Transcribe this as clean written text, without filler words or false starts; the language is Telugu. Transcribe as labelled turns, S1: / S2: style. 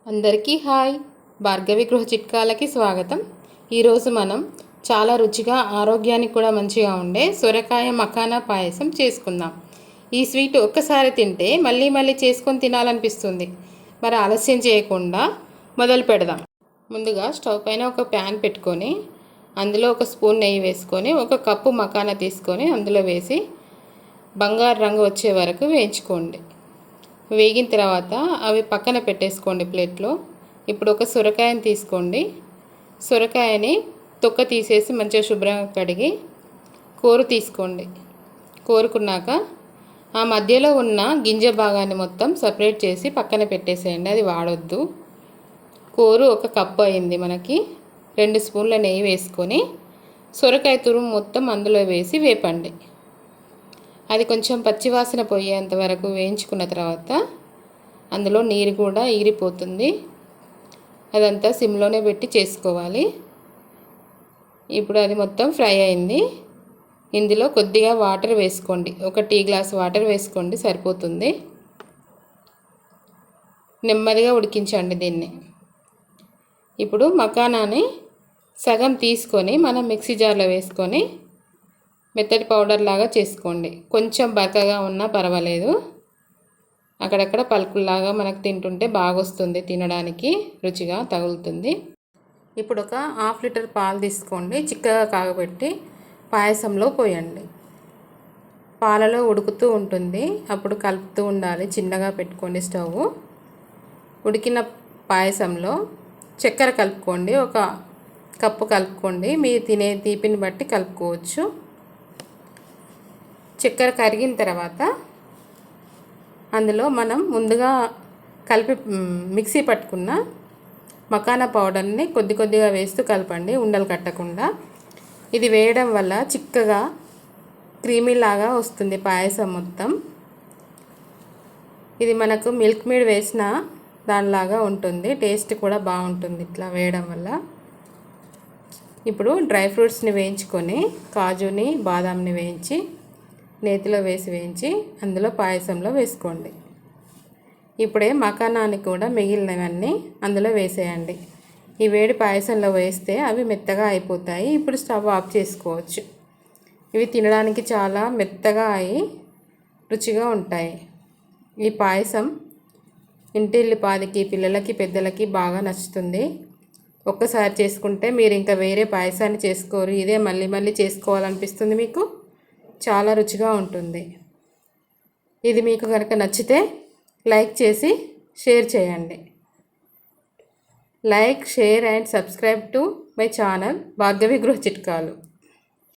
S1: అందరికీ హాయ్. భార్గవి గృహ చిట్కాలకి స్వాగతం. ఈరోజు మనం చాలా రుచిగా ఆరోగ్యానికి కూడా మంచిగా ఉండే సొరకాయ మఖానా పాయసం చేసుకుందాం. ఈ స్వీట్ ఒక్కసారి తింటే మళ్ళీ మళ్ళీ చేసుకొని తినాలనిపిస్తుంది. మరి ఆలస్యం చేయకుండా మొదలు పెడదాం. ముందుగా స్టవ్ పైన ఒక ప్యాన్ పెట్టుకొని అందులో ఒక స్పూన్ నెయ్యి వేసుకొని ఒక కప్పు మఖానా తీసుకొని అందులో వేసి బంగారు రంగు వచ్చే వరకు వేయించుకోండి. వేగిన తర్వాత అవి పక్కన పెట్టేసుకోండి ప్లేట్లో. ఇప్పుడు ఒక సొరకాయని తీసుకోండి. సొరకాయని తొక్క తీసేసి మంచిగా శుభ్రంగా కడిగి కోరు తీసుకోండి. కోరుకున్నాక ఆ మధ్యలో ఉన్న గింజ భాగాన్ని మొత్తం సపరేట్ చేసి పక్కన పెట్టేసేయండి, అది వాడొద్దు. కోరు ఒక కప్పు అయింది. మనకి 2 స్పూన్ల నెయ్యి వేసుకొని సొరకాయ తురుము మొత్తం అందులో వేసి వేపండి. అది కొంచెం పచ్చివాసన పోయేంత వరకు వేయించుకున్న తర్వాత అందులో నీరు కూడా ఈరిపోతుంది. అదంతా సిమ్లోనే పెట్టి చేసుకోవాలి. ఇప్పుడు అది మొత్తం ఫ్రై అయింది. ఇందులో కొద్దిగా వాటర్ వేసుకోండి. ఒక టీ గ్లాస్ వాటర్ వేసుకోండి, సరిపోతుంది. నెమ్మదిగా ఉడికించండి దీన్ని. ఇప్పుడు మఖానాని సగం తీసుకొని మనం మిక్సీ జార్లో వేసుకొని మెత్తటి పౌడర్ లాగా చేసుకోండి. కొంచెం బరకగా ఉన్నా పర్వాలేదు. అక్కడక్కడ పలుకుల్లాగా మనకు తింటుంటే బాగా వస్తుంది, తినడానికి రుచిగా తగులుతుంది. ఇప్పుడు ఒక ½ లీటర్ పాలు తీసుకోండి. చిక్కగా కాగబెట్టి పాయసంలో పోయండి. పాలలో ఉడుకుతూ ఉంటుంది, అప్పుడు కలుపుతూ ఉండాలి. చిన్నగా పెట్టుకోండి స్టవ్. ఉడికిన పాయసంలో చక్కెర కలుపుకోండి. ఒక కప్పు కలుపుకోండి. మీరు తినే తీపిని బట్టి కలుపుకోవచ్చు. చక్కెర కరిగిన తర్వాత అందులో మనం ముందుగా కలిపి మిక్సీ పట్టుకున్న మఖానా పౌడర్ని కొద్ది కొద్దిగా వేస్తూ కలపండి, ఉండలు కట్టకుండా. ఇది వేయడం వల్ల చిక్కగా క్రీమీ లాగా వస్తుంది పాయసం మొత్తం. ఇది మనకు మిల్క్ మేడ్ వేసిన దానిలాగా ఉంటుంది, టేస్ట్ కూడా బాగుంటుంది ఇట్లా వేయడం వల్ల. ఇప్పుడు డ్రై ఫ్రూట్స్ని వేయించుకొని కాజుని బాదాంని వేయించి నేతిలో వేయించి అందులో పాయసంలో వేసుకోండి. ఇప్పుడే మఖానాని కూడా మిగిలినవన్నీ అందులో వేసేయండి. ఈ వేడి పాయసంలో వేస్తే అవి మెత్తగా అయిపోతాయి. ఇప్పుడు స్టవ్ ఆఫ్ చేసుకోవచ్చు. ఇవి తినడానికి చాలా మెత్తగా అయి రుచిగా ఉంటాయి. ఈ పాయసం ఇంటిల్లిపాదికి పిల్లలకి పెద్దలకి బాగా నచ్చుతుంది. ఒక్కసారి చేసుకుంటే మీరు ఇంకా వేరే పాయసాన్ని చేసుకోరు, ఇదే మళ్ళీ మళ్ళీ చేసుకోవాలనిపిస్తుంది మీకు. చాలా రుచిగా ఉంటుంది. ఇది మీకు కనుక నచ్చితే లైక్ చేసి షేర్ చేయండి. Like, share and subscribe to my channel Bhargavi గృహ చిట్కాలు.